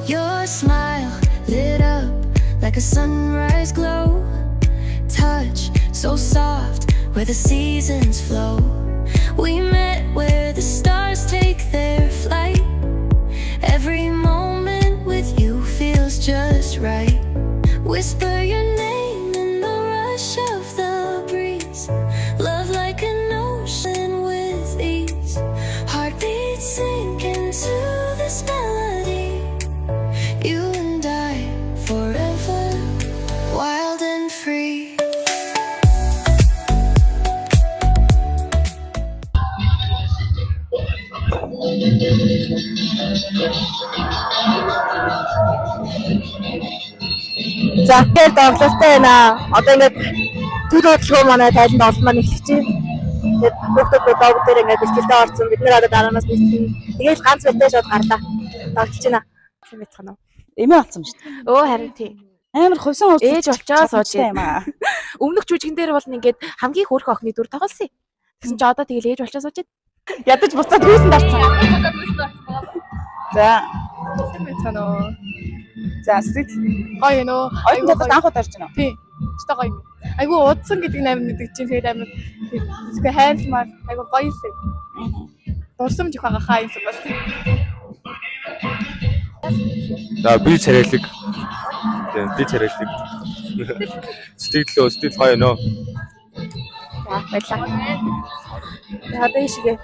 Your smile lit up like a sunrise glow. Touch so soft where the seasons flow. We met where the stars take their flight. Every moment with you feels just right. Whisper your name in the rush of the breeze. Love like an ocean with ease. Heartbeats sink into this melody. You and I forever, wild and free. За тэгэхээр тоглолттой байна. Одоо ингээд төл бодлого манай тайланд олмаар эхэлж байна. Тэгээд бүгд дог дээр ингээд бэлтгэлтэй орсон. Бид нэр одоо дараанаас бэлтгэн. Тэгээд ганц бэлтээ шууд гарлаа. Тоглож байна. Хэм бицхан уу? Эмээ болсон шүү дээ. Өө харин тий. Амар хувьсан урд Ээж болчоо сууж юм аа. Өмнөх жүжигэн дээр бол ингээд хамгийн хөөрхөн охины дүр тоглосон юм. Тэгсэн чи одоо тэгэл ээж болчоо сууж байна. Ядаж буцаад хүйсэн дарцсан. За. Хэм бицхан уу? За сэтгэл Гоё нөө. ойрын бодол анх удаа орж байна. Тий. Өстой гоё юм. Айгу удсан гэдэг нь амар мэддэг чинь тэгээд амар тэгээ хайрламар айгу гоё юм. Дурсамж их байгаа хаа юм бас. За би царайлаг. Тийм би царайлаг. Сэтгэл гоё нөө. За баярлалаа. Одоо ишгээ.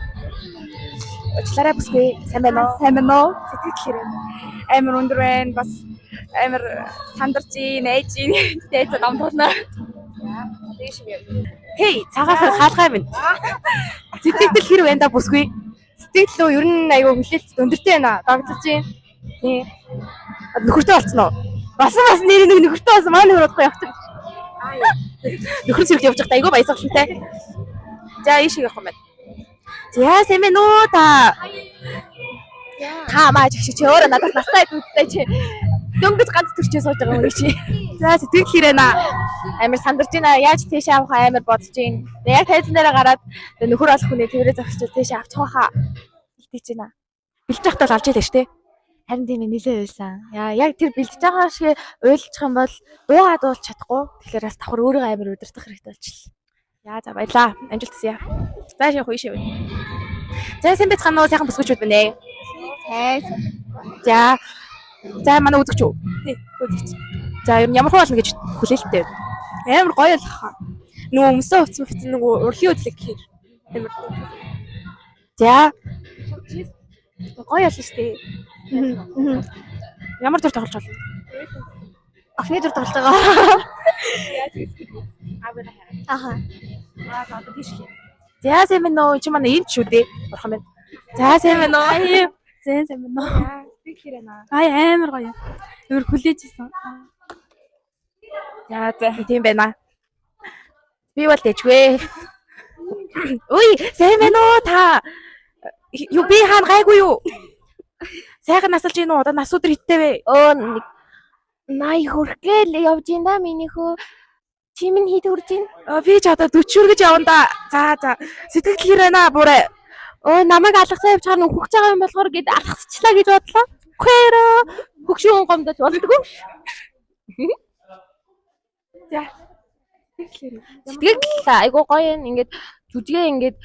Уучлаарай бүсгүй. Сайн байна уу? Сайн байна уу? Сэтгэл хэрэг. Амар өндөр байна. Бас амар сандарч ийн, ээж ийн. Дээд гамдуулна. Хей, цагаах хаалгаа минь. Сэтгэл хэрэг байна да бүсгүй. Сэтгэл үү ер нь аюу хүлээлт өндөртэй байна. Дагдлж ийн. Тий. Нөхөртэй болцсон уу? Бас нэр нэг нөхөртэй болсон маань нөхөрөхгүй явчих. Нөхөр зэрэг явж байхдаа айгүй баясгалантай. За ийшээ явах юм байна. За сайн байна уу та? Та маа чи өөрөө надаас настай дүүтэй чи. Дөнгөж ганц төрчөө сууж байгаа юм чи. За сэтгэл хэрэг наа. Амар сандарч байна. Яаж тийш авах амар бодож байна. Яг тайзан дээр гараад нөхөр олох хүнээ тэрээ зогсож тийш авчих واخа. Илтгэж байна. Бэлж байхдаа л алж ийлээ штэ. Харин тийм ээ нилээ байсан. Яа яг тэр бэлдэж байгаа шиг уйлчих юм бол дуугаа дуулж чадахгүй. Тэгэхээр бас давхар өөрийгөө амар удирдах хэрэгтэй болчихлоо. Яа за баялаа. Амжилт хүсье. За ши хөөе ши. За сайн байцгаана уу? Сайхан бүсгүүчүүд байна ээ. За. За манай үзэгч үү? Тий, үзэгч. За ер нь ямар хөө болно гэж хүлээлттэй. Амар гоё л хаа. Нөгөө өмсөө уцсан нөгөө урхийн хөдлөг гэхээр. Амар. За. Гоё л шүү дээ. Ямар дүр тоглож байна? Охины дүр тоглож байгаа. Аха. За одоо тийш лээ. За сайн байна уу? Чи манай ийм ч шүү дээ. Бурхан байна. За сайн байна уу? Сайн байна уу? Сэтгэл хэрэг наа. Амар гоё. Амар хүлээжсэн. За тийм байна. Би бол дэжгүй. Ой, сайн байна уу та? Юу би хаана гайгүй юу? Сайхан насалж гин үү? Одоо нас өдөр хиттэй вэ? Оо 80 хүргээл явж ин да минийхөө. Чи минь хэд хүрж ин? Би ч одоо 40 хүргэж явна да. За сэтгэл хэрэг наа бүрээ. Оо намайг алгасаа явчихаар нөхөж байгаа юм болохоор гээд алгасчлаа гэж бодлоо. Хөөе хөгшүүн гомдож болдгоо. За. Сэтгэл айгуу гоё юм. Ингээд жүжигээ ингээд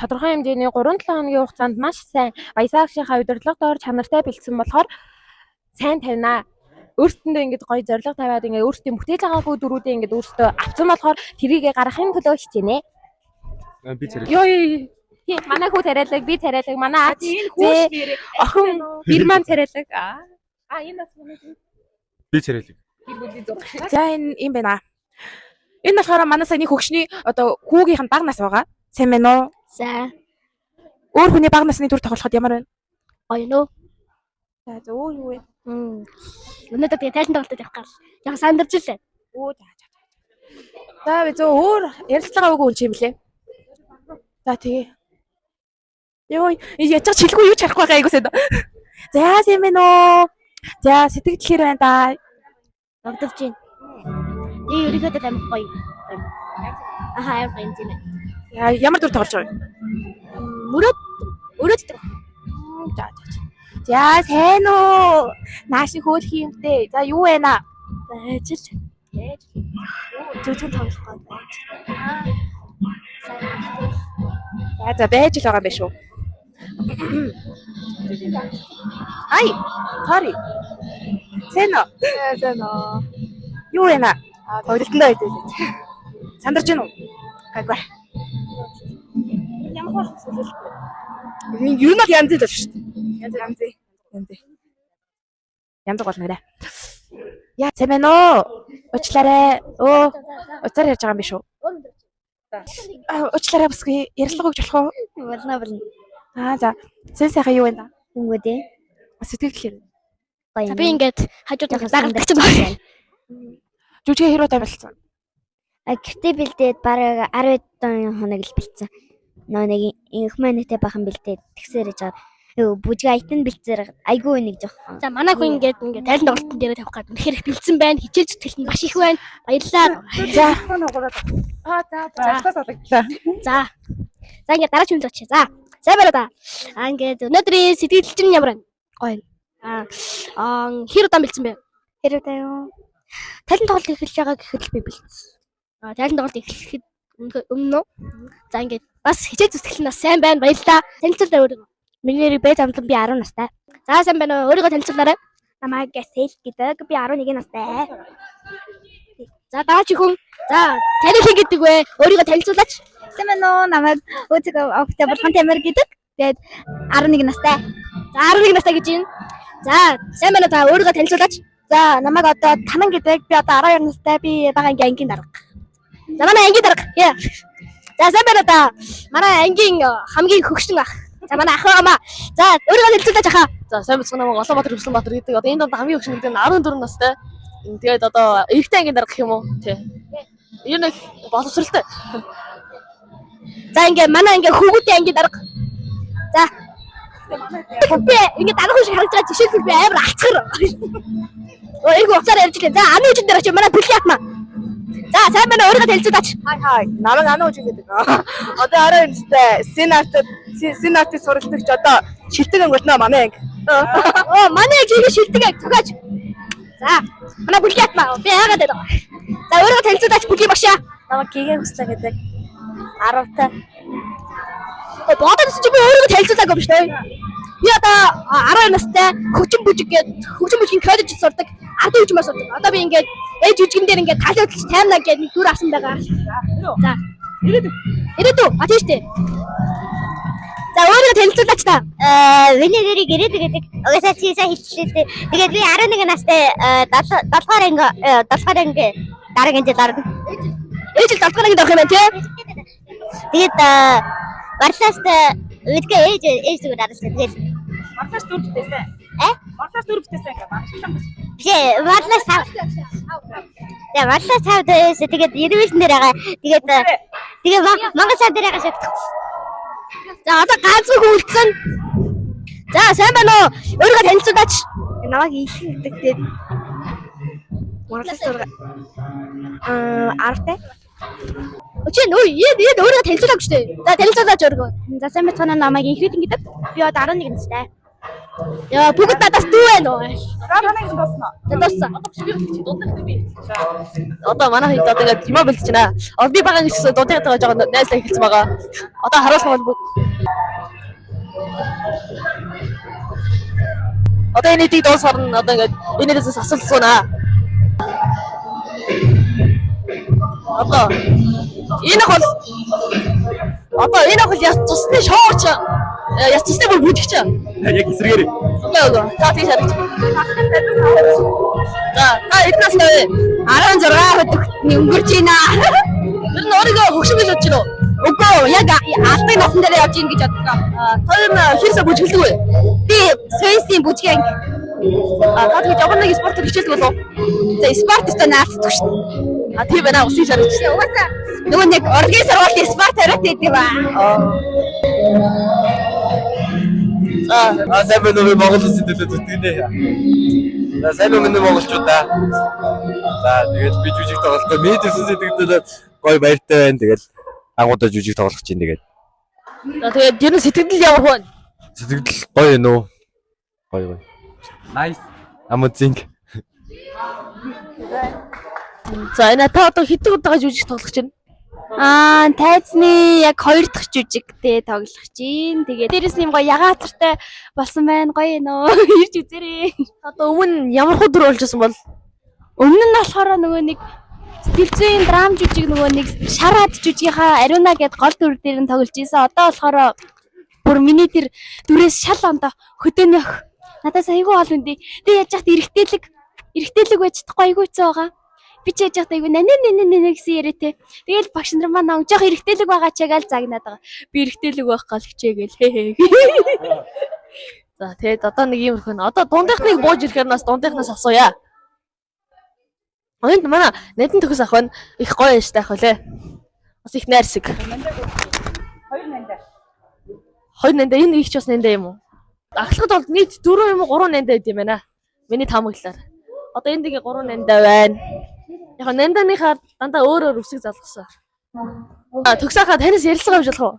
тодорхой хэмжээний 3-7 хоногийн хугацаанд маш сайн баясаагчийнхаа удирдлага доор чанартай бэлдсэн болохоор сайн тавина. Өөртөндөө ингээд гоё зориг тавиад ингээд өөртөө бүтээж байгаагүй дөрүүдээ ингээд өөртөө авсан болохоор тэрийгэ гаргахын төлөө хичээнэ. Би царайлаг. Ёо. Тий, манай хүү царайлаг, би царайлаг, манай ач. Охин бирман царайлаг. Энэ бас манай. Би царайлаг. За энэ юм байна. Энэ болохоор манай саяны хөгшний одоо хүүгийнх нь бага нас байгаа. Сайн байна уу? Сайн. Өөр хүний бага насны дүр тоглоход ямар байна? Гоё нөө. За өөр юу вэ? Өнөөдөр тэгээ тайлан тоглолтод явах гал. Яг сандарч илээ. Оо за. За би зөө өөр ярилцлага өгөө юм лээ. За тэгээ. Йоо яаж ч хэлгүй юу ч харахгүй байгаа айгуу сайн. За сайн байна уу? За сэтгэл хэрэг байна да. Догдолж байна. Өөрийгөө амар гоё. Аха амар гоё юм. Яа, ямар дүр тоглож байгаа вэ? Өрөөд За. За, сайн уу? Нааши хөөх юмтэй. За, юу вэ наа? ажил. Зүгтэн тоглох гээд байж. За, байж л байгаа юм биш үү? Ай, sorry. Сайн уу? Сайн уу. Юу вэ наа? Тоглолтондоо байдээ. Сандарч гин үү? Гайгүй. Ямар хоол хүсэлтэй. Юу нэг янз л шүү дээ. Янз гол нэрэ. Яа, сайн байна уу? Уучлаарай. Уцаар ярьж байгаа юм биш үү? Уучлаарай бүсгүй. Ярилцлага өгч болох уу? Болно. За. Сайхан юу вэ наа? Үнгүүдээ. Сэтгэл За би ингээд хажууд нь дагалдаг ч байна. Жүжигээ хэрүү тавилсан. Гэтэ бэлдээд бараг 10 хоног л бэлдсэн. Нөө нэг инх манайтай бахан бэлдээд тэгсээр яж байгаа. Бүжиг айтан бэлдсээр айгүй нэг жоох. За манай хүн ингээд тайлан тоглолтын дээр тавих гэдэг. Тэгэхээр их бэлдсэн байна. Хичээл зүтгэлт нь маш их байна. Баярлалаа. За. Зайлтаас алгдлаа. За ингээд дараач юм зоч. За. Сайн байна да. Ингээд өнөөдрийн сэтгэл чинь ямар байна? Гоё. Хэр удаан бэлдсэн бэ? Хэр удаа юу? Тайлан тоглолт эхэлж байгаа гэхэд л би бэлдсэн. Тайлан тоглолт эхлэхэд өмнө. За ингээд бас хичээл зүтгэл нь бас сайн байна. Баярлалаа. Танилцуулаа өөрөө. Миний нэр Бэт амтлан би 10 настай. За сайн байна уу? Өөрийгөө танилцуулаарай. Намайг Гэсэл гэдэг. Би 11 настай. За даач хүн. За тань хин гэдэг вэ? Өөрийгөө танилцуулаач. Сайн байна уу? Намайг Өцөг Октябрь Тамир гэдэг. Тэгээд 11 настай. За 11 настай гэж юм. За сайн байна та өөрийгөө танилцуулаач. За намайг одоо Танан гэдэг. Би одоо 12 настай. Би бага ангийн дарга. За манай ангийн дарга. За сайн байна та. Манай ангийн хамгийн хөгшин ах. За манай ах байгаамаа. За өөрийгөө танилцуулаач ахаа. За сайн бацхан намайг Улаанбаатар Хөслөнбаатар гэдэг. Одоо энэ донд хамгийн хөгшин гэдэг нь 14 настай. Тэгээд одоо эрэгтэй ангийн дарга гэх юм уу? Тий. Юу нэг боловсралтай. За ингээ манай ингээ хүүгүүдийн ангийн дарга. За. Би ингээ дарга хүн шиг харагдаж байгаа жишээлбэл би амар алцгар. Эйгүү уцаар ярьж лээ. За аны үжин дээр очив манай бүлгийн атма. За сайн байна уу? Өөрийгөө танилцуулаач. Хай. Намайг Ана үжин гэдэг. Одоо 12 настай. Сенатыг суралцагч одоо шилдэг өнгөрнөө манай анги. Манай анги шилдэг анги цогооч. За манай бүлгийн атма. Би яагаад гэдэг. За өөрийгөө танилцуулаач бүлгийн багшаа. Намайг Гэгээ Хүслэ гэдэг. 10 та. Бодож чи би өөрийгөө танилцуулаагүй юм шүү дээ. Би одоо 12 настай хөгжим бүжгийн коллежид сурдаг. Ард хөгжмөөр сурдаг. Одоо би ингээд ээж жүжигэн дээр ингээд талын хөтлөгч таймнаа гэдэг нэг дүр авсан байгаа. За. Ирээдүй. Тийш дээ. За өөрийгөө танилцуулаач та. Миний нэрийг Ирээдүй гэдэг. Угаасаа тийшээ хэлчихлээ. Тэгээд би 11 настай 7 дугаар анги дараагийн жил орно. Ээж л 7 дугаар анги орох юм байна тий. Тэгээд Барлааст үдгээ ээж зүгээр аралсан. Тэгээд Барлаас дүр бүтээсэн. Барлаас дүр бүтээсэн гэх юм. Бишээ Барлаас тав. Тэгээд Барлаас тав дээш тэгээд Ервэлэн дээр байгаа. Тэгээд Монгол цаа дээр байгаа шиг. За одоо ганцхан хүлцэн. За сайн байна уу? Өөрийгөө танилцуулаач. Намайг Ихэнх гэдэг. Тэгээд Монголоос 10 та. Өчигдөр нөө өөрийгөө танилцуулаагүй шүү дээ. За танилцуулаач өөрийгөө. За сайн байна уу? Намайг Ихэнх гэдэг. Би одоо 11 настай. Яа бүгд надаас дүү байна уу? Манайг дууснаа. За дууссан. Одоо манай хэд одоо ингээд юм бэлдэж байна. Одоо би багаан гэсэн дуудаад байгаа жоо найзлаа эхэлсэн байгаа. Одоо харуулсан бол одоо энэ дэд дуусаар нь одоо ингээд энэээс асуулт суунаа. Одоо энэ бол яц цусны шоуч. Яц цусны бүжигч. Яг эсрэгээр. Одоо та тийш харагч. За эднээс нэ 16 өдөрт өнгөрч байна. ер нь өөрийгөө хөгшин гэж бодож байна уу? Үгүй яг албан насан дээр явж ийн гэж бодлоо. Тэр нь хэрсээ бүжгэлдэг вэ? Би Свейсийн бүжгийн анги. Та тэгээд ямар нэг спортоор хичээлдэг болов уу? За спорттой наалцдаг шүү дээ. Тийм байна. Усын шарагч. Угаасаа нөгөө нэг урлагийн сургуулийн спорт хариут гэдэг ба. Сайн байна уу Монгол улсын төлөө зүтгэнэ. За сайн уу миний монголчуудаа. За тэгээд би жүжиг тоглолтоо медиа сүнсэд гэдэг гоё баяртай байна. Тэгээд Ангуудаа жүжиг тоглох чинь тэгээд. За тэгээд ер нь сэтгэл ямар хүн? Сэтгэл гоё нөө. Гоё. Nice. Amazing. За энэ та одоо хэдэн удаа жүжиг тоглох чинь? Тайзны яг 2 дахь жүжигтэй тоглох чинь. Тэгээд дээрэс нь юм гоё ягаацартай болсон байна. Гоё нөө. Ирж үзээрэй. Одоо өмнө ямар хөө дүр болж байсан бол? Өмнө нь болохоор нөгөө нэг сэтгэлзүйн драм жүжиг нөгөө нэг шараад жүжигийнхаа Ариуна гэд гол дүр дээр нь тоглож ийсэн. Одоо болохоор бүр миний тэр дүрээс шал ондоо хөдөөний өх. Надаас айгүй ол үндий. Би яаж яхад эргэжтэйлэг байж чадахгүй айгүй хэцүү байгаа. Би ч яаж яхад айгүй нэ гэсэн яриатэй. Тэгэл багш нар маань жоох эргэжтэйлэг байгаа ч яг аль загнаад байгаа. Би эргэжтэйлэг байх гал хичээгээл хээ. За тэгээд одоо нэг юм хөн. Одоо дундийнхныг бууж ирэхээр нас дундийнхнаас асууя. Энд манай нэдэн төгс ах байна. Их гоё штэ ах үлээ. Бас их найрсаг. 2 нандаа. 2 нандаа энэ их ч бас нандаа юм уу? Ахлагад бол нийт 4 юм уу 3 нандаа байд юм байна. Миний таамаглалаар. Одоо энд ингээ 3 нандаа байна. Яг нандааныхаа дандаа өөр үсэг залгасан. Төгсөөхөө танаас ярилцлага авч болох уу?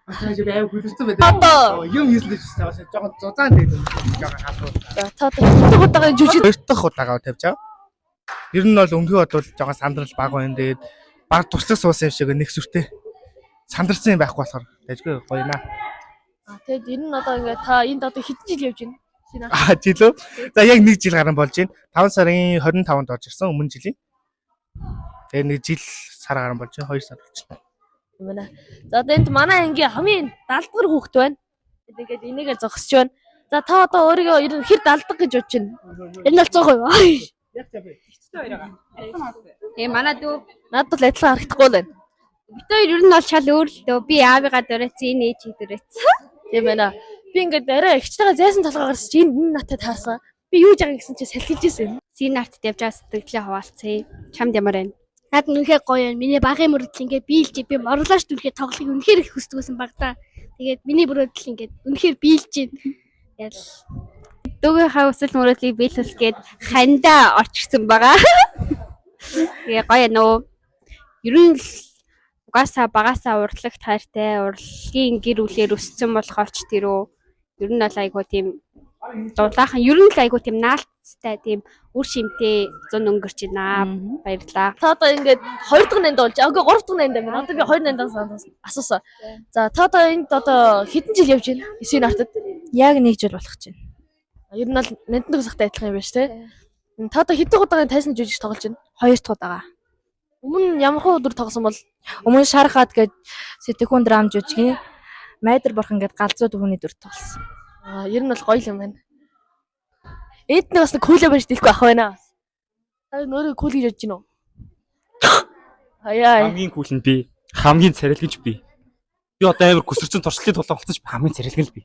Таашаа аяа хүлэрсэн байдаг. Одоо Юм хийсэн ч цааш жоохон зузаан дээр жоохон халуун. за та хэдэн удаага жүжиг 2 дахь удаага тавьж аа. Ер нь бол өнгөө бодвол жоохон сандрал баг байна. Тэгээд баг туслах суусан юм шиг нэг сүртэй. Сандарсан юм байхгүй болохоор tajгүй гоё наа. тэгээд энэ нь одоо ингээ та энд одоо хэдэн жил явж байна? Жилөө. За яг 1 жил гарсан болж байна. 5 сарын 25-нд орж ирсэн өмнө жилийн. Тэгээд 1 жил сар гарсан болж байна. 2 сар болчихно. юм байна. За одоо энд манай ангийн хамгийн далдгар хүүхэд байна. Тэгээд энийгээ зогсож байна. За та одоо өөрийгөө ер нь хэр далдаг гэж бодож байна? Энэ бол 100%. Манай дүү Надад бол адилхан харагдахгүй л байна. бид хоёр ер нь бол шал өөр л дөө. Би аавыгаа дөрөөцсөн, энэ ээжийг дөрөөцсөн. Тийм байна. Би ингээд арай ихчтэйгээ зайсан толгоогоорс чи энэ натад таарсан. Би юу жаага гэсэн чи салхиж ирсэн. Син арт явж байгаа сэтгэлээ хаваалцъя. Чамд ямар байна? Над үнэхээр гоё юм. Миний багын мөрөдөл ингээд биелж би морлооч түлхээ тоглохыг үнэхээр их хүсдэг байсан баг та. Тэгээд миний мөрөдөл ингээд үнэхээр биелж байна. Ял. Дүүгийнхаа өсөл мөрөдлийг биелүүлэх гээд хандаа орчихсон байгаа. Тэгээ гоё нөө. Ер нь л угаасаа багасаа урлагт хайртай, урлагийн гэр бүлээр өссөн болохоор ч тэрөө ер нь бол айгуу тийм дулаахан ер нь л айгуу тийм наалттай тийм үр шимтэй зун өнгөрч байна. Баярлаа. Та одоо ингээд 2 дахь нанд болж, үгүй 3 дахь нанд байна. Одоо би 2 нандаас асуусан. За та одоо энд одоо хэдэн жил явж байна? Эсвийн артад. Яг 1 жил болох чинь. Ер нь бол нандны усахтай адилхан юм байна шүү дээ. Та одоо хэдэн удаагийн тайзны жүжиг тоглож байна? 2 дахь удаага. Өмнө ямар хөө өдөр тоглосон бол Өмнө шархаад гэж сэтгэхүүн драм жүжигийн майдар борхон гэдэг галзуу дүүний дүр тоглосон. ер нь бол гоё юм байна. Энд нэг бас нэг кулэ барьж дэлэхгүй ах байна. Та нөрөө кул гэж бодож гинөө. Аяа. Хамгийн кул нь би. Хамгийн царилгэнж би. Би одоо амар көсөрцөн туршлын тулаан болцож хамгийн царилгэн л би.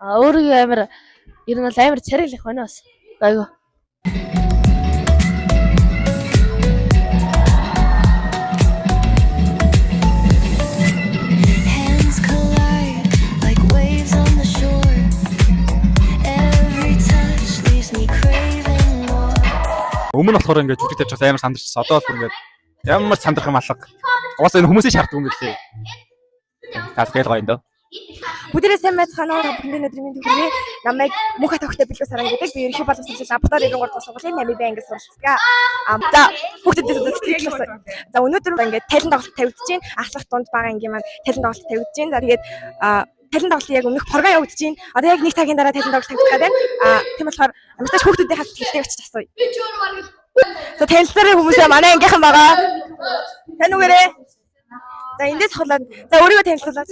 Өөрийгөө амар ер нь бол амар царилгэх байна бас. Айгу. Hands collide like waves on the shore. Every touch leaves me craving more. Өмнө болохоор ингээд жүжиг тавьж амар сандарчсан. Одоо бол ингээд ямар сандрах юм алга. Угаасаа энэ хүмүүсийн шаарддаг юм билээ. Таасгайл гоё энэ. Бүгдээрээ сайн байцгаана уу? Бүгдийн өдрийн мэнд хүргэе. Намайг мөнх тавхтай бэлгүү саран гэдэг. Би ерөнхий боловсролын лаборатори 93 дугаар сургуулийн 8-р ангид суралцдаг. За бүгдэд сэтгэл болсон. За өнөөдөр ингээд талент тоглолт тавигдаж байна. Ахлах дунд бага ангийн маань талент тоглолт тавигдаж байна. За тэгээд талент тоглолт яг өмнөх програм явагдаж байна. Одоо яг 1 цагийн дараа талент тоглолт тавигдах гэдэг байна. Тийм болохоор амтаж хүүхдүүдийнхээ сэтгэлтэй очиж асууя. За танилцаараа хүмүүсээ манай ангийнхан байгаа. Тань үгээрээ. За эндээс холоод за өөрийгөө танилцуулаач.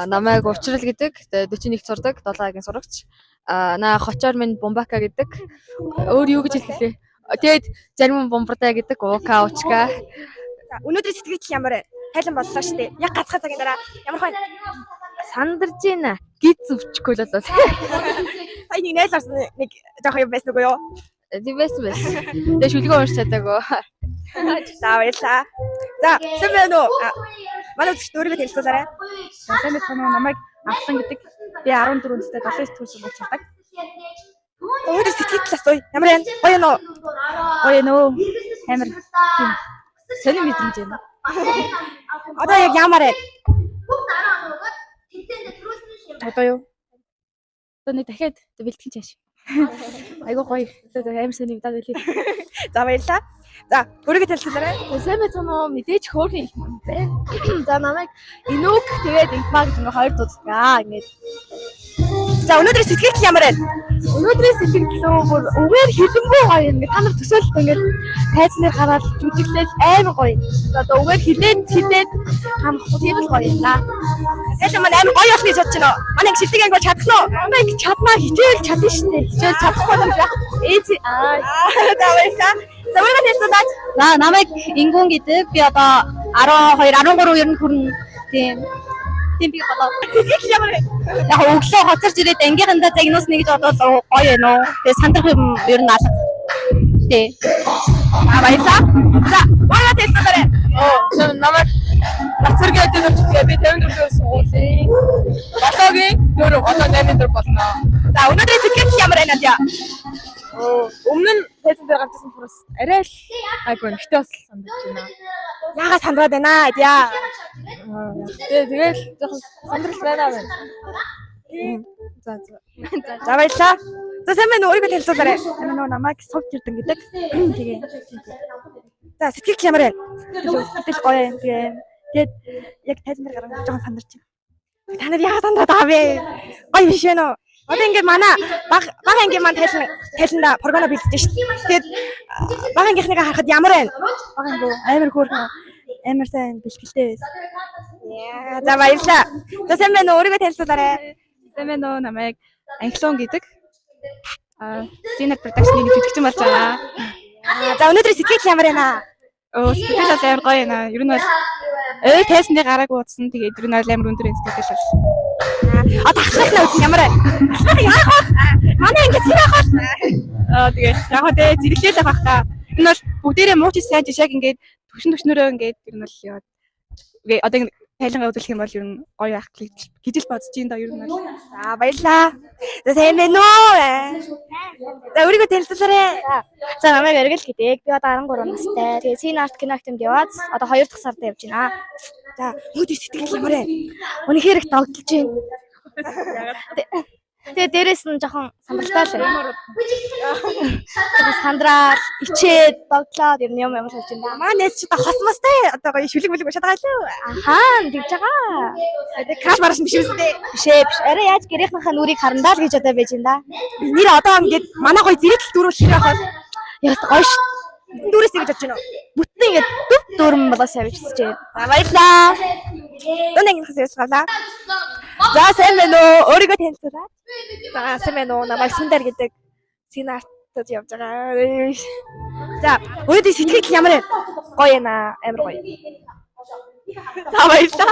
Намайг Учрал гэдэг. 41-т сурдаг, 7-гийн сурагч. Наа Хочоор минь Бумбака гэдэг. Өөр юу гэж хэллээ. Тэгээд зарим Бумбарда гэдэг, Ука, Учка. За өнөөдрийн сэтгэл ямар вэ? Тайлан боллоо шүү дээ. Яг ганцхан цагийн дараа ямар байна? Сандарж байна. Гид зүвчгүй л болов. Сая нэг найл арсан нэг жоох юм байсан уу юу? Тийм байсан. Тэгээ шүлгөө унш чадаагүй. За баярлаа. За сайн байна уу? Манай үзэгч өөрийгөө танилцуулаарай. За сайн байна уу? Намайг Авсан гэдэг. Би 14 настай 7 сэтгүүл сургууль сурдаг. Өнөөдөр сэтгэл талаас уу? Ямар байна? Гоё нөө. Гоё нөө. Амар тийм сонир мэдрэмж байна. Одоо яг ямар вэ? Одоо юу? Одоо нэг дахиад бэлтгэн чааш. Айгуу гоё. Одоо амар сайн юм даа гэлээ. За баярлалаа. За өөрийгөө танилцуулаарай. Сайн байцгаана уу? Мэдээж хөөрхөн их юм байна. За намайг Инүк тэгээд Инфа гэж ингээ хоёр дууддаг. Ингээд. За өнөөдрийн сэтгэл ямар байна? Өнөөдрийн сэтгэлөө бүр үгээр хилэнгүй гоё ингээ та нар төсөөлөлт ингээ тайзнаар гараад жүжиглээс амар гоё. Одоо үгээр хилээд хамахгүй тийм л гоё юм да. Тэгэл маань амар гоё болох гэж бодож байна. Манай их шилдэг анги бол чадах нь уу? Намайг чадмаа хичээл чадна штэ. Хичээл чадахгүй юм яах. Эцэг За баярлалаа. За өөрийгөө танилцуулаач. За намайг Ингүн гэдэг. Би одоо 12 13 ер нь хүрнэ. Тийм би болоо. Сэтгэл ямар вэ? Яг өглөө хоцорч ирээд ангийнхандаа загнуус нэг гэж бодвол гоё ээ нөө. Тэгээ сандрах юм ер нь алга. Тий. Баярлалаа. За өөрийгөө танилцуулаарай. Намайг Нацэргийн өдөр чигээ би 54-өөс суулын. Болоогийн 4 одоо 8 болно. За өнөөдрийн сэтгэл ямар байна аа? Өмнө нь тайзан дээр гарчсан хүмүүс арай л айгүй нэгтэй бас сандаж байна. Яагаад сандраад байна аа? Тэгэл жоохон сандрал байна. За баярлалаа. За сайн байна уу? Өөрийгөө танилцуулаарай. Манай нөгөө намайг Совт Эрдэн гэдэг. Тэгээ. За сэтгэл ямар байна? Сэтгэл гоё юм. Тэгээд яг тайзан дээр гараад жоохон сандарч байна. Та нар яагаад сандраад байгаа вэ? Гоё биш вэ нөө? Одоо ингээд манай баг ангийн маань тайланда програма бэлдэж шít. Тэгээд баг ангийнхныг харахад ямар байна? Баг анги амар хөөрхөн амар сайн бэлтгэлтэй байсан. Яа, за баярлалаа. За сайн байна уу? Өөрийгөө танилцуулаарай. Сайн байна уу? Намайг Анхлон гэдэг. Senior production-ийн жүжигчин болж байгаа. За өнөөдрийн сэтгэл ямар байна? Сэтгэл бол амар гоё байна. Ер нь бол тайзан дээр гараагүй утсан. Тэгээд ер нь бол амар өндөр сэтгэл бол. Одоо ахлахна үгүй ямар байна? Ахлах яах вэ? Манай ингээд яах вэ? Тэгээд яг хөө тэ зэрэглээл авах та. Энэ бол бүгдээрээ мууч сайн жишээг ингээд төвшнөрөө ингээд ер нь бол яваад. Одоо тайлангаа үзүүлэх юм бол ер нь гоё ах гэж л бодож юм да ер нь бол. За баярлалаа. За сайн байна уу? За өөрийгөө танилцуулаарай. За намайг Эргэл гэдэг. Би одоо 13 настай. Тэгээ Син арт кино актемд яваад одоо 2 дахь сард явж байна. За өнөөдрийн сэтгэл ямар байна? Үнэхээр их догдолж байна. Тэгээ дээрэс нь жоохон сандралтай л байна. Тэгээ сандрал, ичээд, догдлоод ер нь юм ямар болж байна. Манайс ч одоо хосмостой одоо гоё шүлэг мүлэг уушаад байгаа лөө. Ахаа тэгж байгаа. Тэгээ краш марш биш үстэй. Биш. Арай яаж гэрийнхнийхээ нүрийг харандаа л гэж одоо байж байна да. Нэр одоо ингээд манай гоё зэрэгтэл дөрөв хэрэг авах. Яг гоё ш. Дүүрээс гэж бодож байна уу? Бүтэн ингээд дөрм болоо савичсэж байна. За баярлалаа. Дунд ангийнхаас явуулгаа. За сайн байна уу? Өөрийгөө танилцуулаа. За сайн байна уу? Намайг Сүндэр гэдэг. Синартад явж байгаа. За өнөөдрийн сэтгэл ямар вэ? Гоё байна. Амар гоё. За баярлалаа.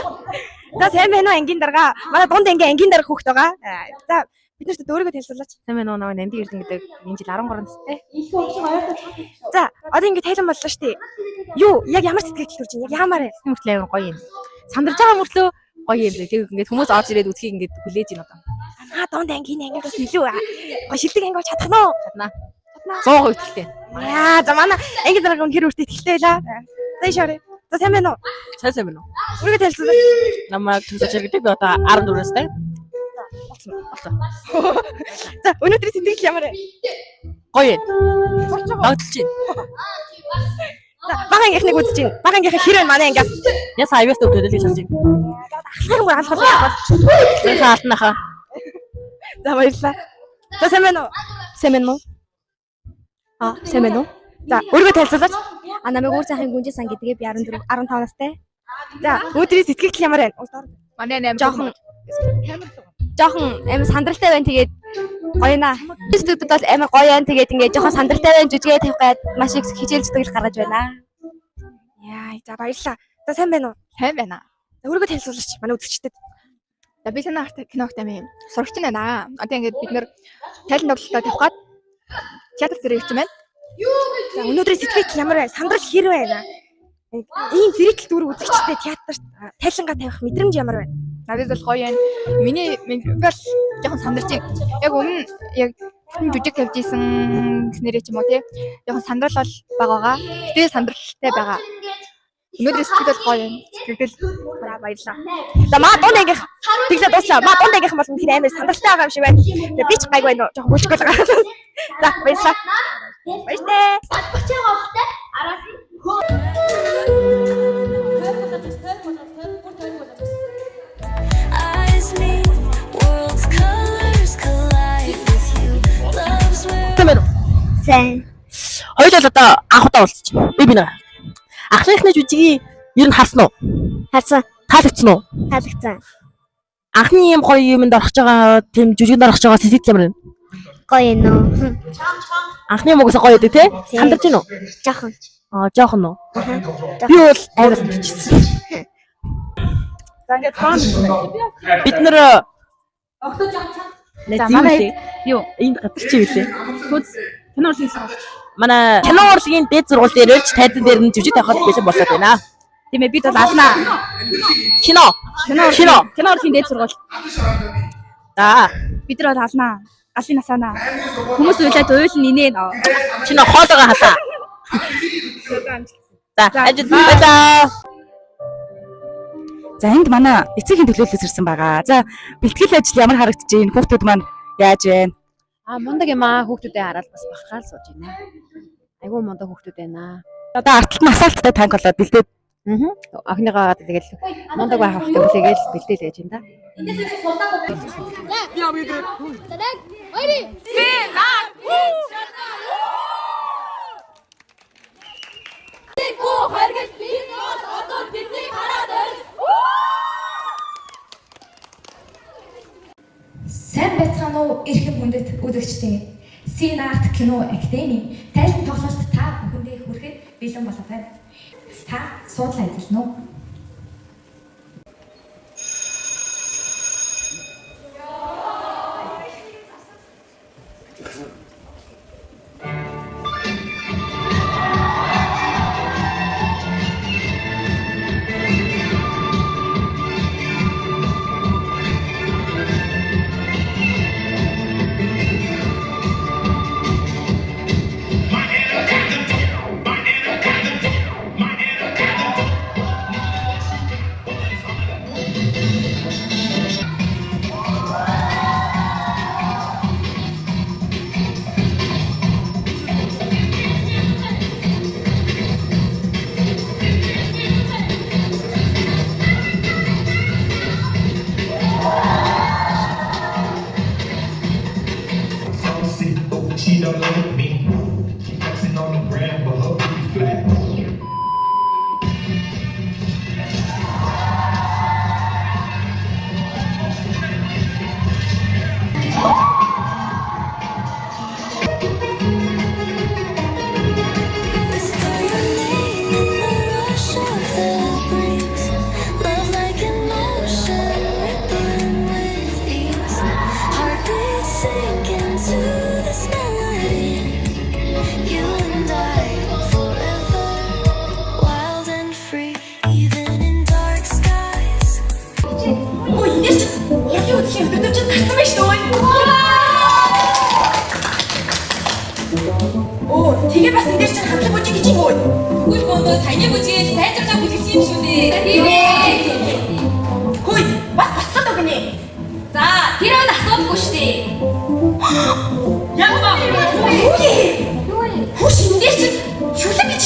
За сайн байна уу ангийн дарга? Манай дунд ангийн дарга хүүхэд байгаа. За бид нарт өөрийгөө танилцуулаач. Сайн байна уу? Намайг Нанди Эрдэн гэдэг. Энэ жил 13 настай. За одоо ингэ тайлан боллоо шүү дээ. Юу яг ямар сэтгэл төрж байна? Яг ямар вэ? Мөртлөө амар гоё юм. Сандарж байгаа мөртлөө гоё юм. Тэг ингээд хүмүүс орж ирээд үзхийг ингээд хүлээж байна одоо. Аа дунд ангийн ангид бас илүү гоё шилдэг анги бол чадах нь уу? Чаднаа. 100% итгэлтэй. Яа за манай анги дарга хэр үртэй итгэлтэй байлаа. За ишээрээ. За сайн байна уу? Сайн байна уу? Өөрийгөө танилцуулаач. Намайг Төсөж гэдэг. Би одоо 14 настай. За өнөөдрийн сэтгэл ямар вэ? Гоё. Догдолж байна. За баг ангийнхныг үзэж байна. Баг ангийнхаа хэр байна манай ангиас? Яс авьяас төвдөл гэж хэлж байна. Ахлах юм алхах яах вэ? Сайн хаалтнахаа. За баярлалаа. За сайн байна уу? Сайн байна уу? Сайн байна уу? За өөрийгөө танилцуулаач. Намайг Үүр цаахын Гүнжи сан гэдгээ би 14 15 настай. За өнөөдрийн сэтгэл ямар байна? Манай 8 Жохон амар сандралтай байна. Тэгээд гоё наа. Студид бол амар гоё байна. Тэгээд ингээд жохон сандралтай байна. Жүжигээ тавих гээд маш их хичээл зүтгэл гаргаж байна. Яа, за баярлалаа. За сайн байна уу? сайн байна. Өөрийгөө танилцуулаач. Манай үзэгчдэд. За би санаа арт киногт амин сурагч байна. Одоо ингээд бид нэр тайлан тоглолтоо тавих гээд театр дээр ирсэн байна. За өнөөдрийн сэтгэл ямар вэ? Сандрал хэр байна? Ийм зэрэгтэл дүр үзэгчтэй театрт тайлангаа тавих мэдрэмж ямар байна? Надад бол гоё юм. Миний бол жоохон сандарч яг өмнө яг жүжиг тавьж исэн гэснээрээ ч юм уу тий. Жоохон сандрал бол байгаа. Гэтэ сандралтай байгаа. Өнөөдөр сэтгэл гоё юм. Сэтгэл баярлаа. За маа дунд ангих тэглээ дуслаа. Маа дунд ангих бол тэгэхээр амар сандартай байгаа юм шиг байна. Тэгээ би ч гайг байна уу? Жохо бүжгөл байгаа. За баярлаа. Баярлаа. Eyes meet, worlds colors collide with you. Love's where Сайн. Хоёул одоо анх удаа уулзчих. Би нэг. Ахлынхны жүжигийг ер нь харсан уу? Харсан. Таалагдсан уу? Таалагдсан. Анхны юм гоё юмд орох байгаа тийм жүжигд орох байгаа сэтгэл ямар вэ? Гоё юм уу? Анхны юм угсаа гоё дээ тий? Сандарч гин үү? Жохон. Жоохон уу? Би бол амар сандарчихсан. За ингээд тоон Бид нэр За манай юу энд газар чи билээ. төз кино урлын Манай кино урлагийн дээд сургууль дээр ч тайзан дээр нь жүжиг тавихад бэлэн болоод байна. тийм ээ бид бол алнаа. Кино Урлын дээд сургууль. За Бид нар бол алнаа. Алын насаана. Хүмүүс уйлаад уйл нинээ нөө. чиний хоолойгоо халаа. За ажил байлаа. За энд манай эцгийн төлөөллөөс ирсэн байгаа. За бэлтгэл ажил ямар харагдаж байна? Хүүхдүүд маань яаж байна? Мундаг юм аа хүүхдүүдээ хараад бас бахархаад сууж байна. Айгуу мундаг хүүхдүүд байна. Одоо артлт нь асаалттай танк болоод бэлдээд Охиныгоо тэгэл мундаг байх хэрэгтэй үлээгээл бэлдээл яаж юм да. Сайн байцгаана уу эрхэм хүндэт үзэгчдээ. Scene Art кино академи тайлбар тоглолт та бүхэндээ хүрэхэд бэлэн болов байна. Та суудлаа эзэлнэ үү? She don't like me. She flexing on the gram, but her booty flat. whisper your name in the rush of the breeze. Love like an ocean rippling with ease. Heartbeats sink into this melody. You and I forever, wild and free, even in dark skies. Ой, энэ ч яг юу тийм бид чинь гарсан байж төө. Оо, тэгээ бас энэ чинь хамтлаг бүжиг гэж юм уу? Тэгвэл бөөдөө саяны бүжгийг сайжруулах бүжигч юм шүү дээ. Тийм ээ. Хөөе, бас бацаад өгнө. За, тэр нь асуудалгүй шүү дээ. Яг ба. Хөөе. Хүш энэ чинь шүлэг гэж.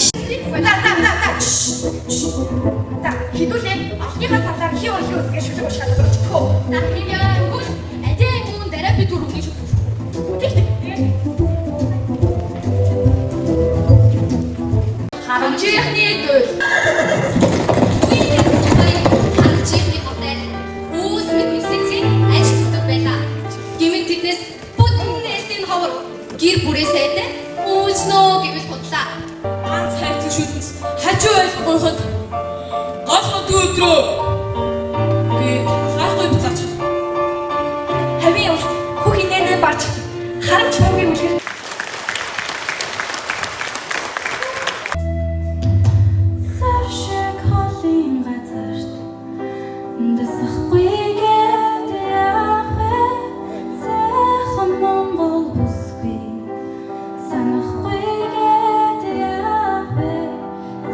За, хідүүлээ. Ахныхаа салаар хий урлын үсгээ шүлэг уушгаад өгчихөө. За, тийм яа. Тэгвэл ажээ мөн дараа бид үргэлж шүү. Харамжийнхны дөл. Харамжийнхны хотой. Үүс мэд мессежийн ажил зүтг байлаа. Гэмэд тэднээс бүдэн нээлтийн ховор гэр бүрээсээ үүснөө гэвэл бодлаа. Ганц хайрцаг шүтэнс хажуу ойлгоход госхот өдрөө. Би хаахгүй бицаач. Хавийн ус хүүхийн нэрээр барч харамч мөнгөний үлгэр. Саршиг холын газарт дасахгүйгээд яах вэ? Сайхан Монгол бүсгүй санахгүйгээд яах вэ?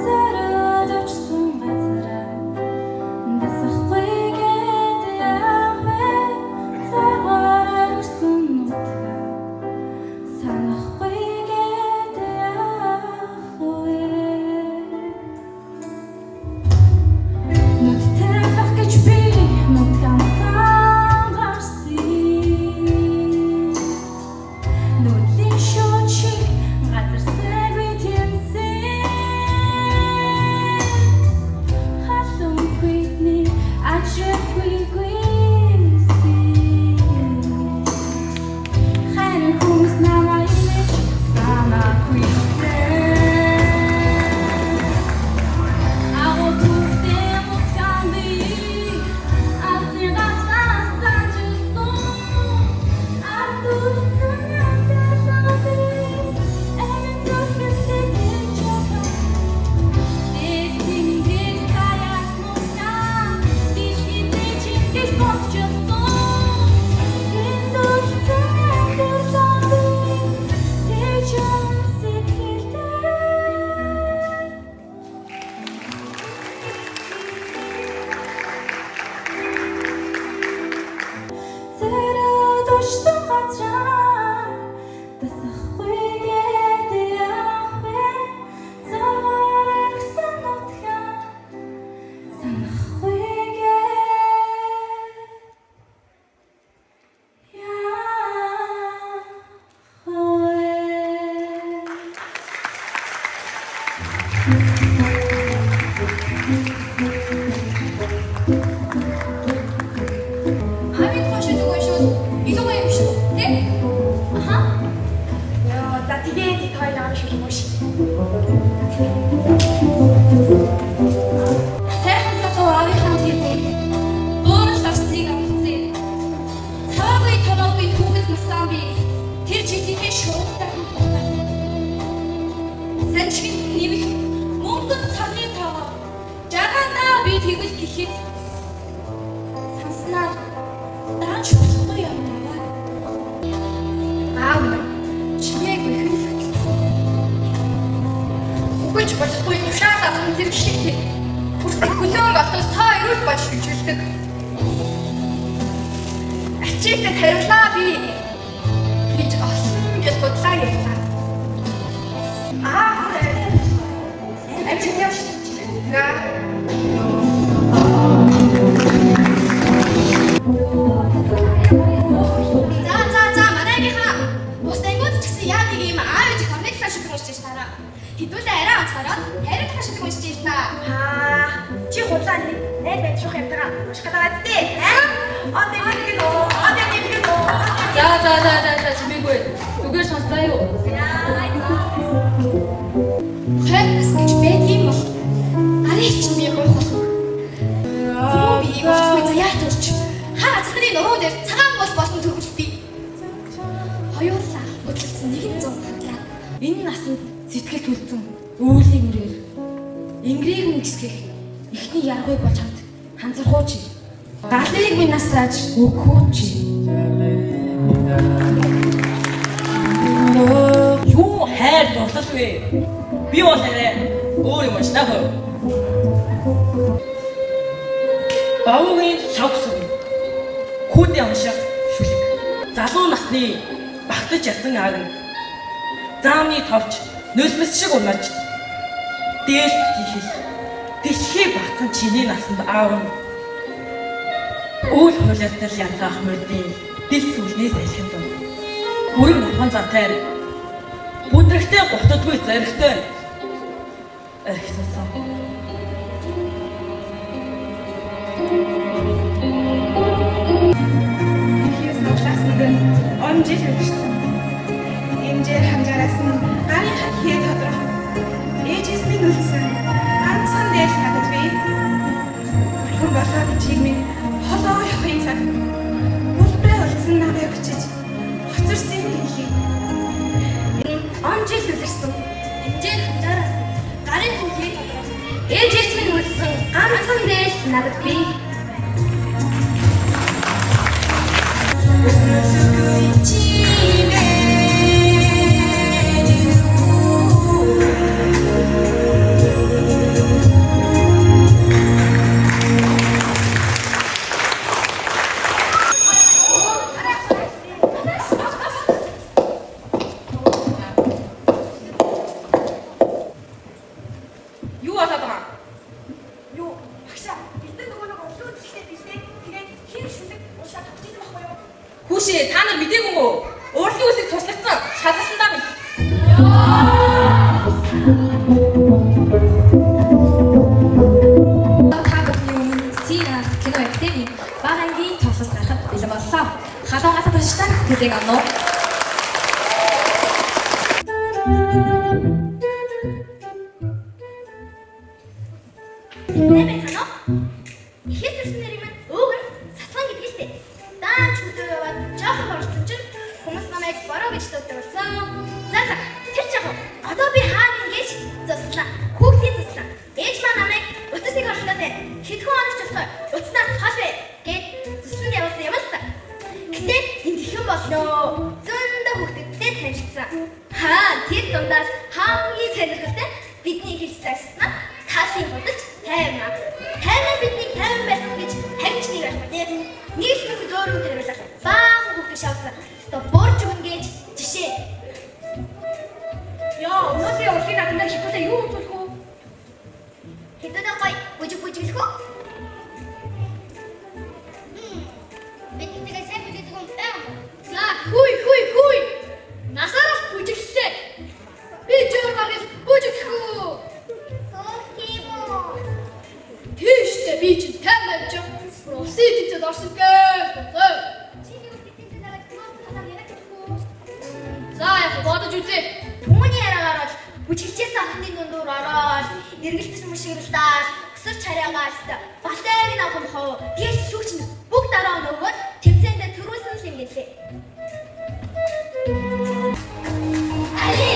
Зарад очсон Хамгийн хошид өгөө шүү. Илүү гоё юм шүү. Тэ? Аха. Яа, за тэгээд хоёр авах шиг юм шиг. Сайхан цацаа авийнхаа тэгээд өөрөө тавцыг авчихсан. Цаагүй тоноогүй хүүхэд насаа би тэр жилийнхээ шуудтай. Санчиг нэмэх мөнгө цагны тоо. Жаганаа би тэгвэл гэхэд санснаар дааж болохгүй юм аа. Аав чимээг мэхэл. Үгүй ч болохгүй тушаалаа тэр шиг. Хүртэл хөлөөн болохоос та ирүүл бач хичээлдэг. Ачигт тавилаа би. Гэж олсон гэж бодлаа явлаа. Ачиг явж. За манайхаа бусдангууд ч гэсэн яа нэг юм аав ээж коммент хашиг уншиж тараа. Хэдүүлээ арай онцгороод харин хашиг уншиж та. Чи худлаа нэг байж шух юмтайгаа унших гэдэг дээ. Одоо нэг нь За чимээгүй. Түгээр сонсоо юу. Хэвс гэж байд юм бол арай ч юм яг болох. Би яг заяа төрч. Хаа цахны нуруу дээр цагаан бол болон төрүүлж би. Хоёулаа хөдөлсөн 100 хаглаа. Энэ насанд сэтгэл төлцөн өөлийн үрээр ингрийг нэгсгэх ихний яргыг болж хамт ханзархууч. Галыг минь насрааж өгөөч. Юу хайр дурлал вэ? Би бол арай өөр юм ашнаа хөө. Бавгийн шавсан. Хүүдийн амшиг шүлэг. Залуу насны багтаж ятсан аагн. Заамны товч нөлмөс шиг унаж. Дээлт хийхэл. Дэлхий багтсан чиний насанд аав нь үйл хуулиатай янзаах мөрдийн дэл сүлнээс алхимд. Бүрэн нохон зантай бүдрэгтэй гутдаггүй зэрэгтэй архисасан. Хийс нагласан он жил явсан. Эмжээр хамжаараас нь гарын хатхий тодрох. Ээжээс минь үлдсэн. Ганцхан дээл надад би. Хүн болоод чиг минь холоо явахын цаг. Үлбээ үлдсэн надад хүчиж. Хоцорсон хэлхий. Он жил үлэрсэн. Эмжээр хамжаараас гарын хатхий тодрох. Ээжээс минь үлдсэн. Ганцхан дээл надад би. Юу болоод байгаа? Юу багшаа бид нөгөө нэг өглөө үзэлтэй биштэй. Тэгээд хин шүлэг уушаад тавьчихсан байхгүй юу? Хүүшээ та нар мдээгүй мүү? Урлагийн үсэг туслагдсан. Шалгалсан даа минь. Сина өнөө ихтэй бага ангийн тоглолт гарахад бэлэн боллоо. Халуун галах турштай төдийг авно. Нэмэцано. Ихэд төснөр юм өөгөр сасган гэдэг штеп. Даан чүдөө яваад жоохон борцсон чинь хүмүүс намайг бороо гэж дууддаг болсон. За тэр жоо. Одоо би хаана ингэж зослаа. Хүүхдийн зослаа. Ээж маань намайг утасыг оршлоо те. Хэдхэн хоног ч болохоор утаснаас хол бай гэд зүсэнд явуулсан юм л та. Гэтэ энэ хэхэн болноо. Зөндөө хүүхдүүдтэй танилцсан. Тэр дундаас хамгийн сонирхолтой бидний хэлж таарсан. Тасын бодож тайвна. Тайвна бидний тайван байх гэж хамчныг авах тийм. Нэг л дөөрөв тэрвэлээ. Баахан хүүхд шавсан. То борч өгнөж жишээ. Яа, өнөөдөр урлагийн надад хитүүлээ юу утгах вэ? Хитүүлээ гой бүжиг хэлэх үү? Бидний сайн бүжиг юм байна. За, хүй. Насаараа бүжиглээ. Би жоор гаргал бүжиглэхүү. Тийштэй би чинь тайван байж. Просидид орсон гээ. За яг бодож үзье. Түүний яраагаар бол бүжиглээс ахны дундуур ороод эргэлтэж мушигрлаад өсөр чараагаар батайг нь авах хоо. Тэгээс шүүгч нь бүгд дараа нөгөөд тэмцээндээ төрүүлсэн юм гэлээ. Али.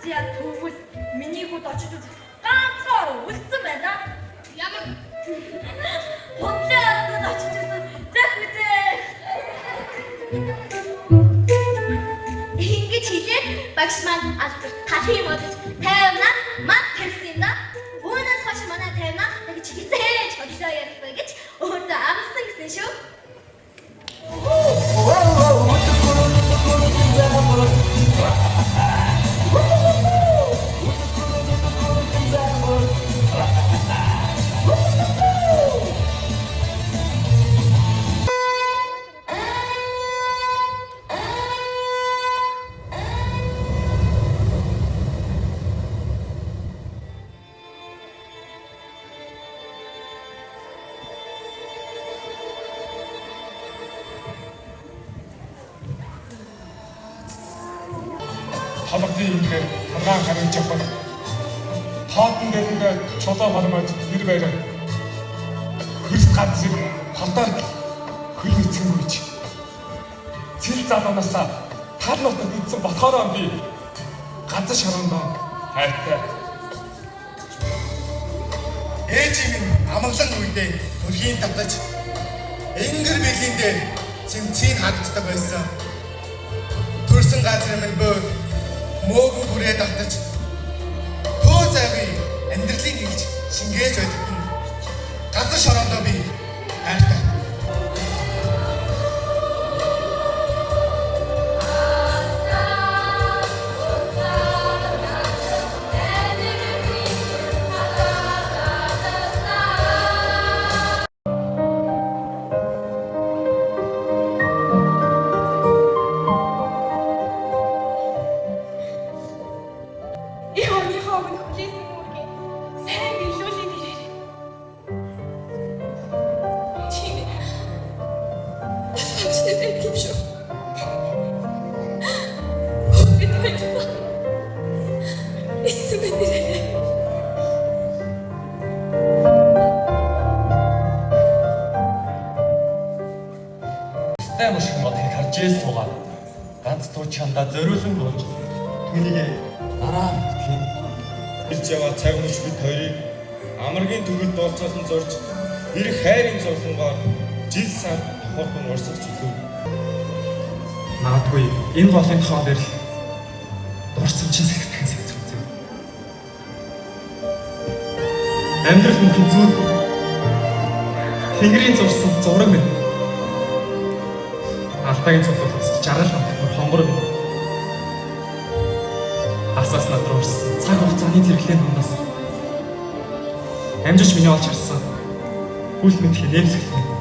За тэгвэл миний хүүд очиж үзэх ганцхан үлдсэн байна. Ямар Худлаа хүүд очиж үзэх зах үзээ. Ингэж хэлээд багш маань алдар талын модож тайвнаа мад тавьсан юм да. Үүнээс хойш манай тайвнаа гэж хизээж хотлоо ярихгүй гэж өөртөө амласан гэсэн шүү. Халбын ингээд хараан харин жахад тоотон дээр ингээд чулуу холмож нэр байраа хөрс газрыг холдоор хөл мэдсэн гэж цэл залуунаасаа тал нутаг идсэн болохоор би газар шорондоо хайртай ээж минь амглан үедээ төрхийн татаж энгэр бэлгийн дээр цэмцийг хаддаг байсан төрсөн газар минь бөө мөөг бүрээ татаж төө завын амьдралыг илж шингээж байдаг нь газар шорондоо би хайртай Тэмш модыг харж суугаад ганц дуу чандаа зориулсан болж түүнийг дараа мэдхийн ирж яваа цаг мөч бид хоёрыг амаргийн төгөлд дуулцаасан зорж ирэх хайрын зовлонгоор жил сар тохиолдсон урсгаж үлээ. Магадгүй энэ голын тухай барил дурсан чинь сэгтхэн сэгцүүлсэн. Амьдрал мөнхийн зүуд Тэнгэрийн зурсан зураг минь Алтайгийн цуглал үзэж жаргал хандах хонгор минь асаас надруу урсан цаг хугацааны зэрэглэлийн дундаас амжиж миний олж харсан хүл мэдхийн нэмсгэл минь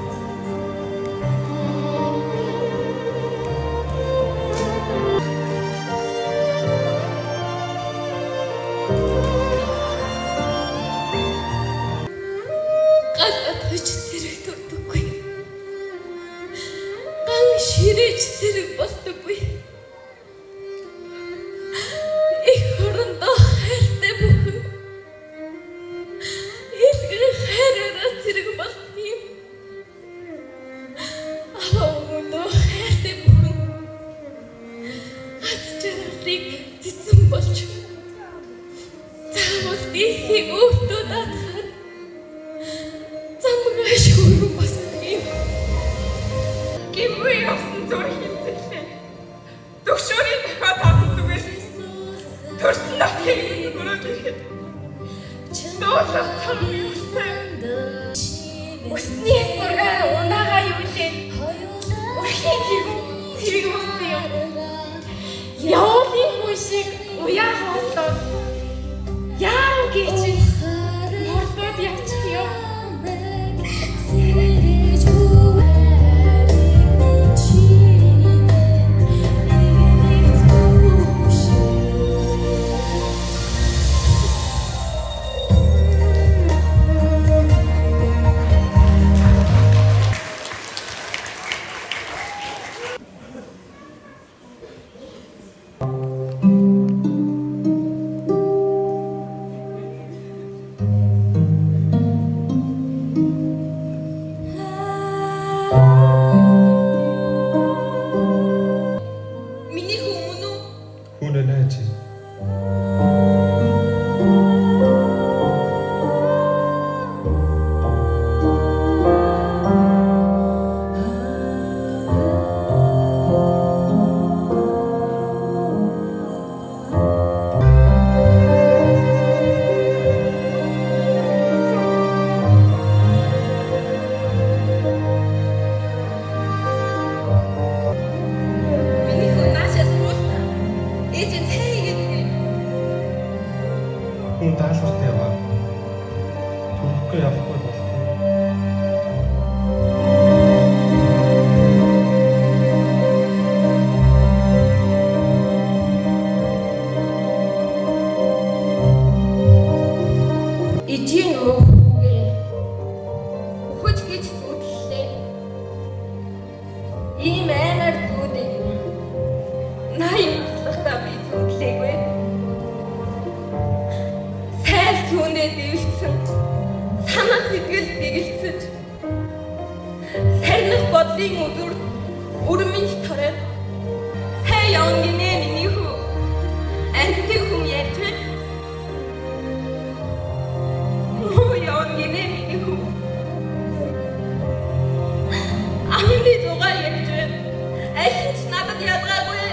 ширэж зэрэг болдоггүй. Их хорондоо хайртай бүхэн. Илгэр хайраараа зэрэг болт юм. Аваа хайртай бүхэн. Аз жаргалыг цэцэн болж. Заавал дихийг өөртөө даатахад замгаа шүүрэн басна юм. Гимгүй явсан зүрхийн зэлээ. Төгшөөрийн дахиад авах зүгээс төрсөн нотыг өрөөж ирэхэд дуулах цам юусэн. Усны сургаа унаага юулээ. Урхийн хигүү тэрийг усны юм. Явуулын хүн шиг уяа хооллоод яам гэж мордод явчих юм. Хүн даалгавартай яваа. Төрөхгүй явахгүй болохгүй. Ижийн мөхөөгөө ухаж гэж зүтлээ. Ийм аймаар зүудэг. Найн наслахтаа би зүтлээгүй. Сайн түүнээ дэвшсэн. Санаа сэтгэл дэглэсэж. Сарнах бодлын өдөр өрмөнд тороод сайн явна гинэ миний хүү. Антиг хүм ярьж байна. Амины дугаар ярьж байна. Ахинч надад ядгаагүй.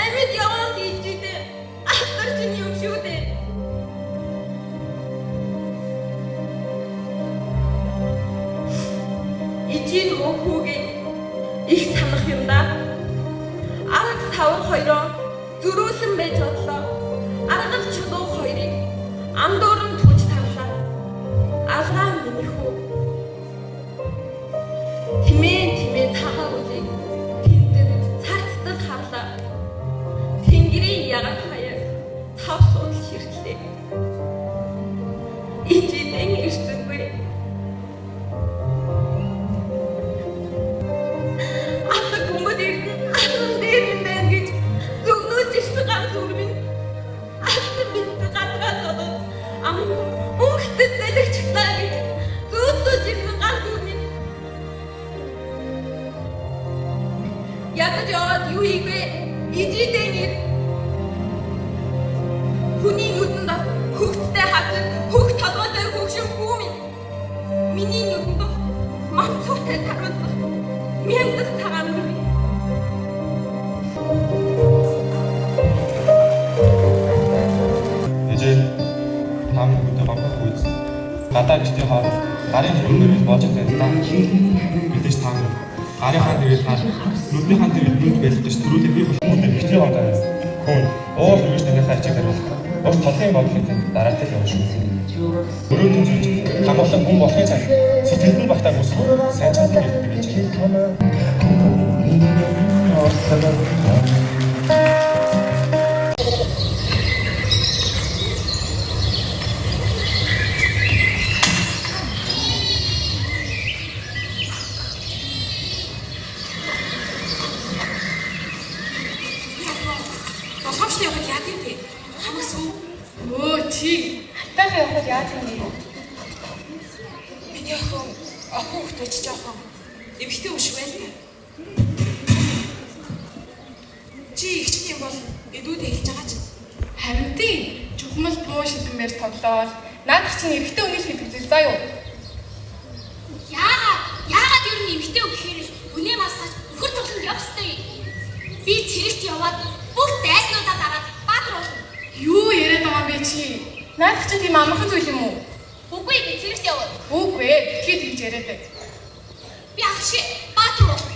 Амьд яваа гэж дээ. Ахтар чинь юм шүү дээ. Ижийн мөхөөгөө их санах юм да. Арга савар хоёроо зөрүүлэн байж бодлоо. Аргал чулуу хоёрыг амдууран түүж тавлаа. Алгаа миний хүү. Тимээ тахаа үлээ. Тэнтэд цацдаг харлаа. Тэнгэрийн ярах хаяг тав судал ширтлээ. Ижидэн ирсэнгүй. Ата гомод ирсэн атын дээр мэн гэж зүгнөөж ирсэн ганц үрмэн. Ата бид гадраа содод өмхтэй зэлэгчлээ гэж зүгнөөж ирсэн ганц үрмэн. Ядаж яваад юу хийгээ? Ижидэн ир. Хүний нүдэнд хөвгттэй хатан хөвг толгойтой хөгшин хүүмэн. Миний нүдэнд мамцуутай тарвалцах мяндас цагаан нүд. Ижээ таам бүгд гомдох үйс. Гадаа гэртээ хоол гарын хөрөнгөөр божод байлаа. Мэдээж таам гарын хаан дээр таа нүдний хаан дээр нүд байлж төрүүлээ би хүмүүстээ гэртээ хоол гай. Хүн уул үргэлж нэг хайчиг харуулах. Ус толын бодлын дараатай явж шүү. Өрөөдөн зүйлж хамглан хүн болохын цаг сэтгэл нь багтааг ус сайн чаддаг гэж Босовч яваад яа гэв? Хамаас өө чи хатайгаа яваад яа гэв? Миний охин хөтөж жоохон эмхтэй үш байлаа. Чи их ч юм бол эдүүдээ хэлж байгаа ч. Харин тийм чухмал буу шидмээр тоглоод наадах чинь эрэгтэй үнийг хэлдэг зүйл заа юу? Яагаад ер нь эмхтэй үг гэхээр үнэ масаж өхөр тоглоом явстай. Би цэрэгт яваад бүх дайснуудаа дараад баатар болно. Юу яриад байгаа бэ чи? Наадах чинь тийм амархан зүйл юм уу? Үгүй би цэрэгт яваад. Үгүй ээ, тэгээд хийж яриад бай. Би ах шиг баатар болно.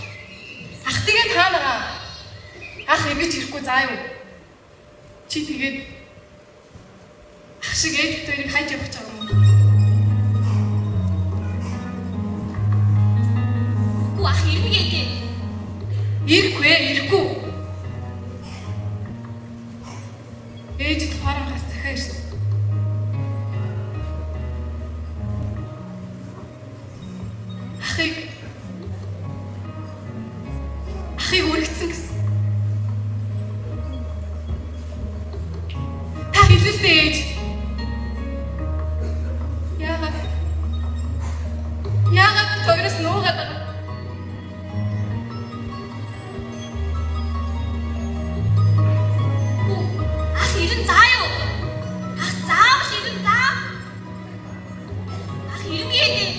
Ах тэгээд таанаа. Ах эргэж ирэхгүй заа юу? Чи тэгээд ах шиг ээж хоёрыг хайж явах гэж байгаа юм. Үгүй ах ирнэ гэдэг. Ирэхгүй. Ээжид хооронгоос захаа ирсэн. Ахыг үргэцсэн гэсэн. Та хэлэлтэй ээж. Яагаад тойроос нуугаад байгаа? Ирэн заа юу? Ах заавал ирэн заа. Ах ирэн гэдэг.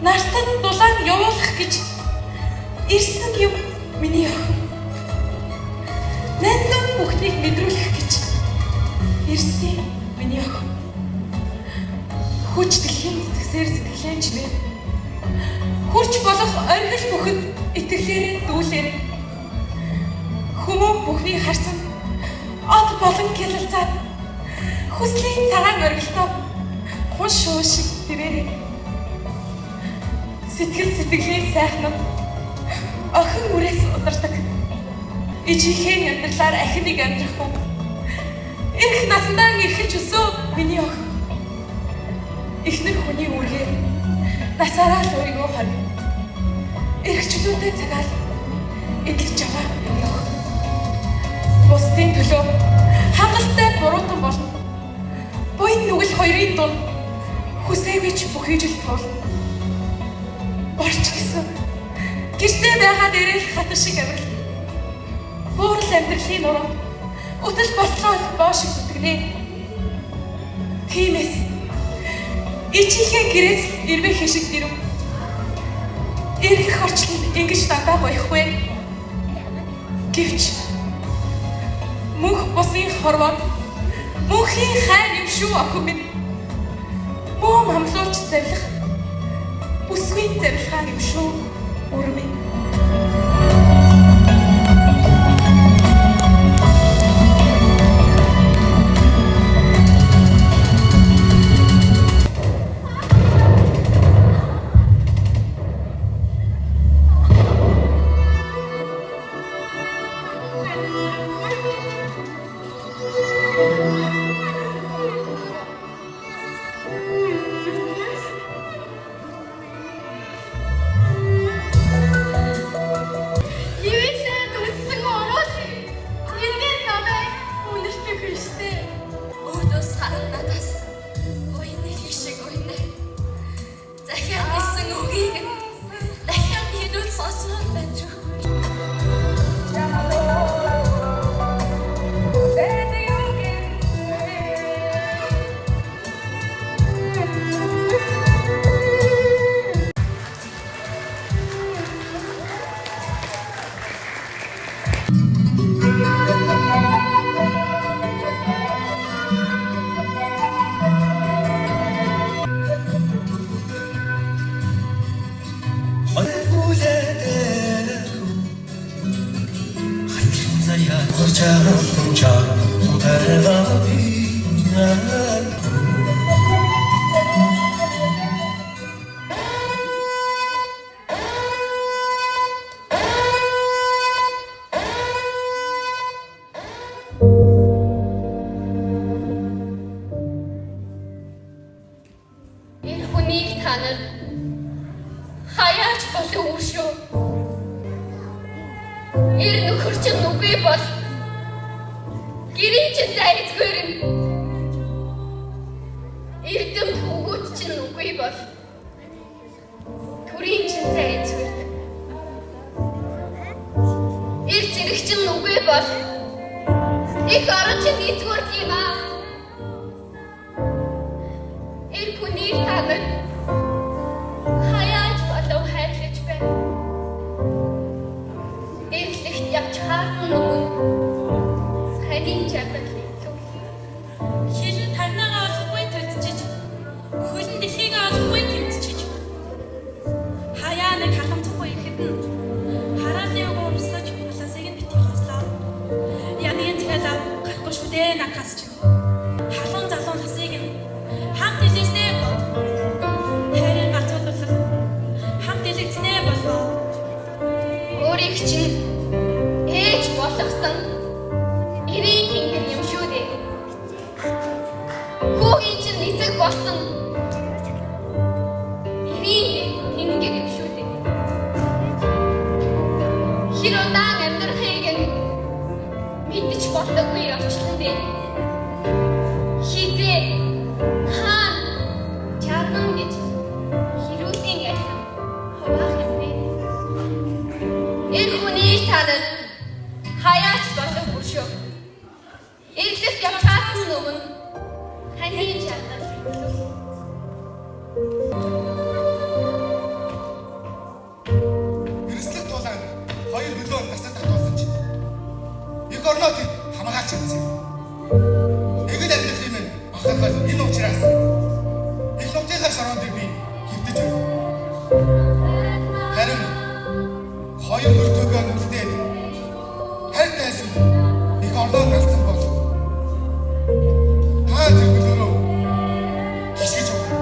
Нартад дулаан явуулах гэж ирсэн юм миний охин. Нандин бүхнийг мэдрүүлэх гэж ирсэн миний охин. Хүч дэлхийн зэтгсээр зэтгэлэнч бэ. Хүч болох оргил бүхэнд итгэлээрээ дүүлээрээ. Хүмүүн бүхнийг харсан од болон гялалцаад хүслийн цагаан оргилдоо хун шуу шиг тэрээрээ. Сэтгэл сэтгэлийн сайхнууд охин үрээс удардаг. Ижихээ амьдралаар ахиныг амьдрахгүй. Ирэх насндаа ирхэж өсөө миний охин. Ихнэр хүний үргээр насаараа л өөрийгөө хорив. Ирхчлүүдэд цагаал эдлэж аваа миний охин. Бусдын төлөө хангалттай буруутан болно. Буян нүгэл хоёрын дунд хүсээгүй ч бүхий жил тоолно. Борч гэсэн гэртээ байгаа дээрээ хатан шиг амьдрал. Буурал амьдралын нуруу өтөл болтлоо боошиг зүтгэнэ. Тиймээс ичийнхээ гэрээс ирвэ хэшиг дэрв. Ирэх орчлонд ингэж дандаа боёхгүй. Гэвч мөнх бусын хорвоо мөнхийн хайн юм шүү охин минь. Мөн хамлууч завлах бүсгүй завлахаа юм шүү үр минь. Хаяач болов уу шүү. Ир нөхөр чинь үгүй бол гэрийн чинь зайцгүйр нь. Эрдэм хүүгүүд чинь үгүй бол төрийн чинь зайцгүйр. Ир зэрэг чинь үгүй бол их орон чинь эзгүүр юм аа. Ир хүний танад хаяач болов хайрлаж байна. Эвлэгт явж хаасан нүгэн хадийн чадаг литүү. Хэрэг тарнаагаа олохгүй төлцөж, хөлн дэлхийгээ олохгүй тэмцэж. Хаяа нэг халамцахгүй ихэд нь хараалын уурсаж улаасыг нь битгий хослоо. Янын цэлээ гарахгүй шүү дээ накасч. Халуун залуун насыг нь хамт илээстэй бод. Цайнаа шорондыг би хөвдөж байна. Харин хоёр хөртөгөө нүрдээд харь тайсан их ордоо галцсан бол та зөвлөрөө гисгэж өгнө.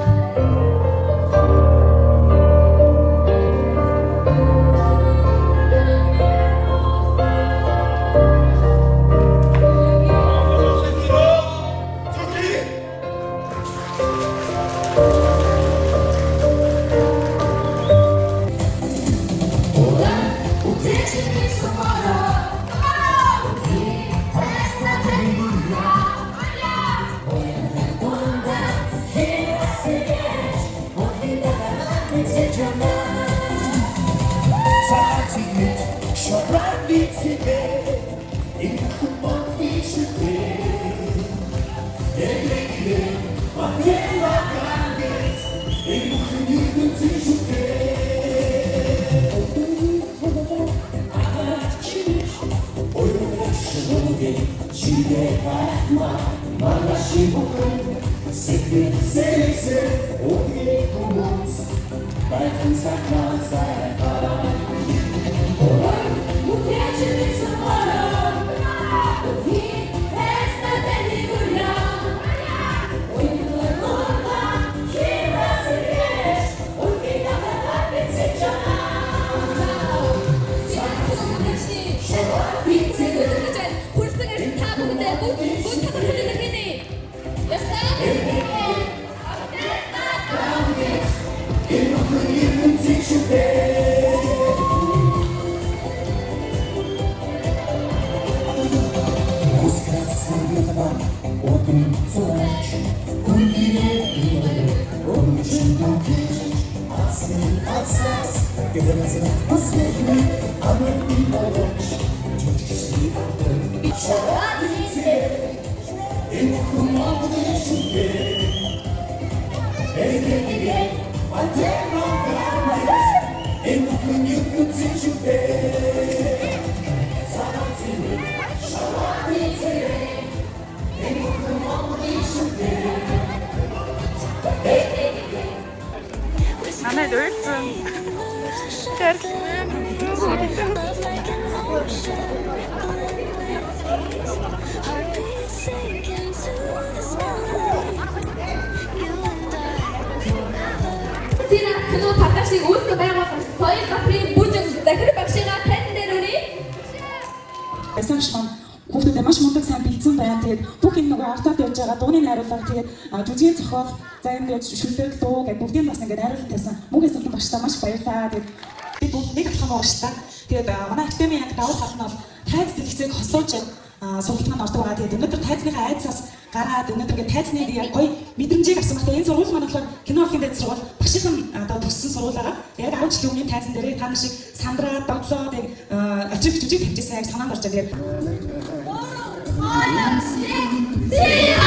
Намайг уйлсан. Сина кино подкастыг үүсгэж байгуулсан Соёл Баатарын бүжиг Захир багшигаа тань дээр үрээ. Эсэмшман хүүхдүүд маш мундаг сайн бэлдсэн байна. Тэгээд бүх энэ нөгөө артаад явж байгаа дууны найруулга тэгээд жүжигийн зохиол за ингээд шүлдэл дуу гэдэг бүгдийг бас ингээд найруулж тавьсан. Мөнгө эсэлтэн багштай маш баярлалаа. Тэгээд би бүгд нэг алхам ууштай. Тэгээд манай академийн яг давуу тал нь бол тайз дэлгэцийг хослуулж сургалт маань ордог байгаа. Тэгээд өнөөдөр тайзныхаа айцаас гараад өнөөдөр ингээд тайзныг яг гоё мэдрэмжийг авсан байна. Энэ сургууль маань болохоор кино урлагийн дэд сургууль багшийн одоо төгссөн сургуулиараа яг 10 жилийн өмнө тайзан дээр та нар шиг сандраа доглоо тэгээд очиг жүжиг тавьчихсан яг санаанд орж байгаа. Тэгээд